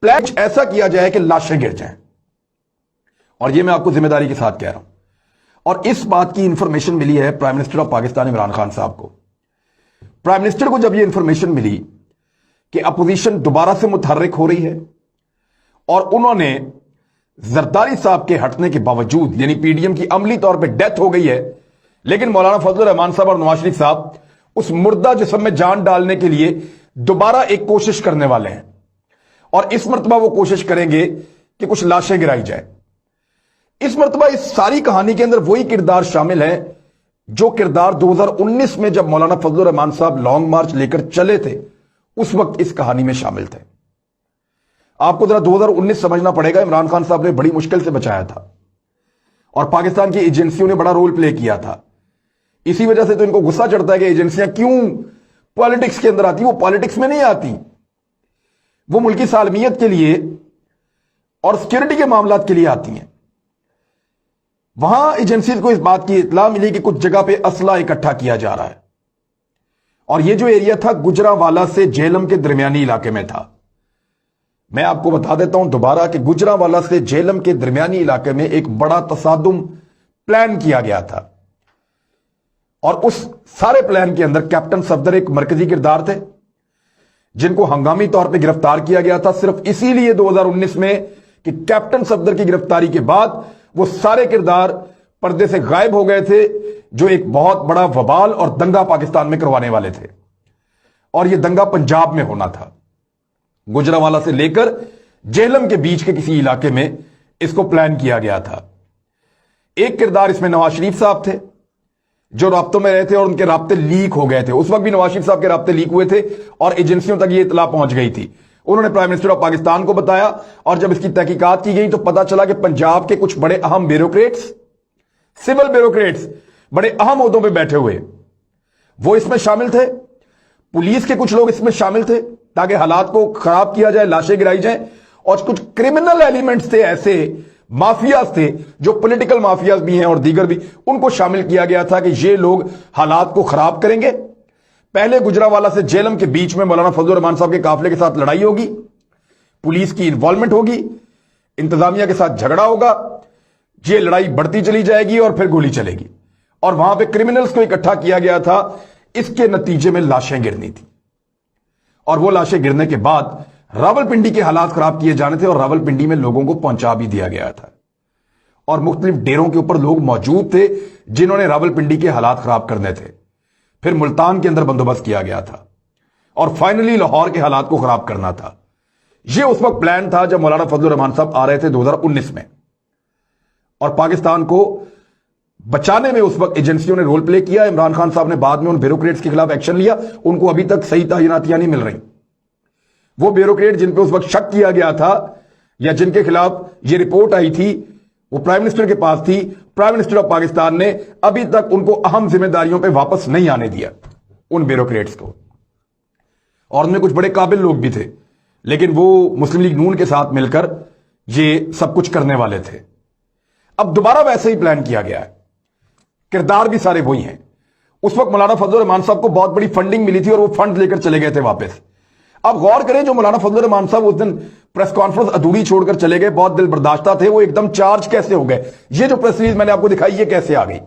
Plan ایسا کیا جائے کہ لاشیں گر جائیں. اور یہ میں آپ کو ذمہ داری کے ساتھ کہہ رہا ہوں. اور اس بات کی انفارمیشن ملی ہے prime minister of Pakistan Imran Khan صاحب کو. پرائم منسٹر کو جب یہ انفارمیشن ملی کہ اپوزیشن دوبارہ سے متحرک ہو رہی ہے اور انہوں نے زرداری صاحب کے ہٹنے کے باوجود، یعنی پی ڈی ایم کی عملی طور پہ ڈیتھ ہو گئی ہے، لیکن مولانا فضل الرحمان صاحب اور نواز شریف صاحب اس مردہ جسم میں جان ڈالنے کے لیے دوبارہ ایک کوشش کرنے والے ہیں، اور اس مرتبہ وہ کوشش کریں گے کہ کچھ لاشیں گرائی جائے. اس مرتبہ اس ساری کہانی کے اندر وہی کردار شامل ہے جو کردار 2019 میں جب مولانا فضل الرحمان صاحب لانگ مارچ لے کر چلے تھے اس وقت اس کہانی میں شامل تھے. آپ کو ذرا 2019 سمجھنا پڑے گا. عمران خان صاحب نے بڑی مشکل سے بچایا تھا اور پاکستان کی ایجنسیوں نے بڑا رول پلے کیا تھا. اسی وجہ سے تو ان کو غصہ چڑھتا ہے کہ ایجنسیاں کیوں پالیٹکس کے اندر آتی. وہ پالیٹکس میں نہیں آتی، وہ ملکی سالمیت کے لیے اور سیکورٹی کے معاملات کے لیے آتی ہیں. وہاں ایجنسیز کو اس بات کی اطلاع ملی کہ کچھ جگہ پہ اسلحہ اکٹھا کیا جا رہا ہے، اور یہ جو ایریا تھا گجرانوالہ سے جہلم کے درمیانی علاقے میں تھا. میں آپ کو بتا دیتا ہوں دوبارہ کہ گجرانوالہ سے جہلم کے درمیانی علاقے میں ایک بڑا تصادم پلان کیا گیا تھا، اور اس سارے پلان کے اندر کیپٹن صفدر ایک مرکزی کردار تھے جن کو ہنگامی طور پہ گرفتار کیا گیا تھا صرف اسی لیے 2019 میں کہ کیپٹن صفدر کی گرفتاری کے بعد وہ سارے کردار پردے سے غائب ہو گئے تھے جو ایک بہت بڑا وبال اور دنگا پاکستان میں کروانے والے تھے. اور یہ دنگا پنجاب میں ہونا تھا. گجرانوالہ سے لے کر جہلم کے بیچ کے کسی علاقے میں اس کو پلان کیا گیا تھا. ایک کردار اس میں نواز شریف صاحب تھے جو رابطوں میں رہے تھے، اور ان کے رابطے لیک ہو گئے تھے. اس وقت بھی نواز شریف صاحب کے رابطے لیک ہوئے تھے اور ایجنسیوں تک یہ اطلاع پہنچ گئی تھی. انہوں نے پرائم منسٹر آف پاکستان کو بتایا، اور جب اس کی تحقیقات کی گئی تو پتا چلا کہ پنجاب کے کچھ بڑے اہم بیوروکریٹس، سول بیوروکریٹس، بڑے اہم عہدوں پہ بیٹھے ہوئے وہ اس میں شامل تھے. پولیس کے کچھ لوگ اس میں شامل تھے تاکہ حالات کو خراب کیا جائے، لاشیں گرائی جائیں. اور کچھ کرمنل ایلیمنٹس تھے، ایسے مافیاز تھے جو پولیٹیکل مافیاز بھی ہیں اور دیگر بھی، ان کو شامل کیا گیا تھا کہ یہ لوگ حالات کو خراب کریں گے. پہلے گجرانوالہ سے جہلم کے بیچ میں مولانا فضل الرحمان صاحب کے قافلے کے ساتھ لڑائی ہوگی، پولیس کی انوالومنٹ ہوگی، انتظامیہ کے ساتھ جھگڑا ہوگا، یہ لڑائی بڑھتی چلی جائے گی اور پھر گولی چلے گی. اور وہاں پہ کرمنلز کو اکٹھا کیا گیا تھا. اس کے نتیجے میں لاشیں گرنی تھی، اور وہ لاشیں گرنے کے بعد راولپنڈی کے حالات خراب کیے جانے تھے، اور راولپنڈی میں لوگوں کو پہنچا بھی دیا گیا تھا، اور مختلف ڈیروں کے اوپر لوگ موجود تھے جنہوں نے راولپنڈی کے حالات خراب کرنے تھے. پھر ملتان کے اندر بندوبست کیا گیا تھا، اور فائنلی لاہور کے حالات کو خراب کرنا تھا. یہ اس وقت پلان تھا جب مولانا فضل الرحمان صاحب آ رہے تھے 2019 میں، اور پاکستان کو بچانے میں اس وقت ایجنسیوں نے رول پلے کیا. عمران خان صاحب نے بعد میں ان بیوروکریٹس کے خلاف ایکشن لیا. ان کو ابھی تک صحیح تعیناتیاں نہیں مل رہی. وہ بیوروکریٹ جن پہ اس وقت شک کیا گیا تھا یا جن کے خلاف یہ رپورٹ آئی تھی وہ پرائم منسٹر کے پاس تھی. پرائم منسٹر آف پاکستان نے ابھی تک ان کو اہم ذمہ داریوں پہ واپس نہیں آنے دیا ان بیوروکریٹس کو. اور ان میں کچھ بڑے قابل لوگ بھی تھے، لیکن وہ مسلم لیگ نون کے ساتھ مل کر یہ سب کچھ کرنے والے تھے. اب دوبارہ ویسے ہی پلان کیا گیا ہے، کردار بھی سارے وہی ہیں. اس وقت مولانا فضل الرحمان صاحب کو بہت بڑی فنڈنگ ملی تھی اور وہ فنڈ لے کر چلے گئے تھے واپس. اب غور کریں جو مولانا فضل الرحمان صاحب اس دن پریس کانفرنس ادھوری چھوڑ کر چلے گئے، بہت دل برداشتہ تھے، وہ ایک دم چارج کیسے ہو گئے؟ یہ جو پریس ریلیز میں نے آپ کو دکھائی یہ کیسے آ گئی؟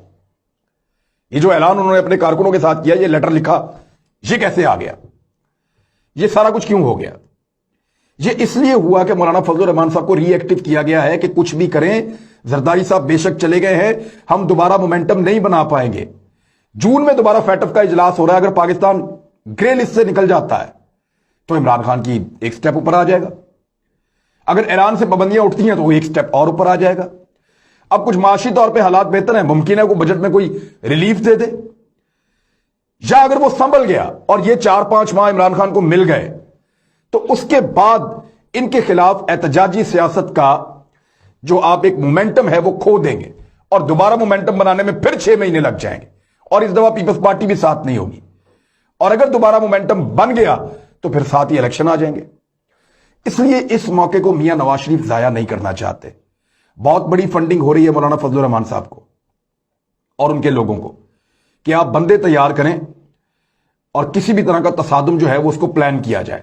یہ جو اعلان انہوں نے اپنے کارکنوں کے ساتھ کیا، یہ لیٹر لکھا، یہ کیسے آ گیا؟ یہ سارا کچھ کیوں ہو گیا؟ یہ اس لیے ہوا کہ مولانا فضل الرحمان صاحب کو ری ایکٹیو کیا گیا ہے کہ کچھ بھی کریں، زرداری صاحب بے شک چلے گئے ہیں، ہم دوبارہ مومنٹم نہیں بنا پائیں گے. جون میں دوبارہ فیٹف کا اجلاس ہو رہا ہے. اگر پاکستان گرے لسٹ سے نکل جاتا ہے تو عمران خان کی ایک سٹیپ اوپر آ جائے گا. اگر ایران سے پابندیاں اٹھتی ہیں تو وہ ایک سٹیپ اور اوپر آ جائے گا. اب کچھ معاشی طور پہ حالات بہتر ہیں، ممکن ہے کوئی بجٹ میں کوئی ریلیف دے دے، یا اگر وہ سنبھل گیا اور یہ 4-5 ماہ عمران خان کو مل گئے تو اس کے بعد ان کے خلاف احتجاجی سیاست کا جو آپ ایک مومنٹم ہے وہ کھو دیں گے، اور دوبارہ مومنٹم بنانے میں پھر 6 مہینے لگ جائیں گے، اور اس دفعہ پیپلز پارٹی بھی ساتھ نہیں ہوگی. اور اگر دوبارہ مومنٹم بن گیا تو پھر ساتھ ہی الیکشن آ جائیں گے. اس لیے اس موقع کو میاں نواز شریف ضائع نہیں کرنا چاہتے. بہت بڑی فنڈنگ ہو رہی ہے مولانا فضل الرحمان صاحب کو اور ان کے لوگوں کو کہ آپ بندے تیار کریں اور کسی بھی طرح کا تصادم جو ہے وہ اس کو پلان کیا جائے.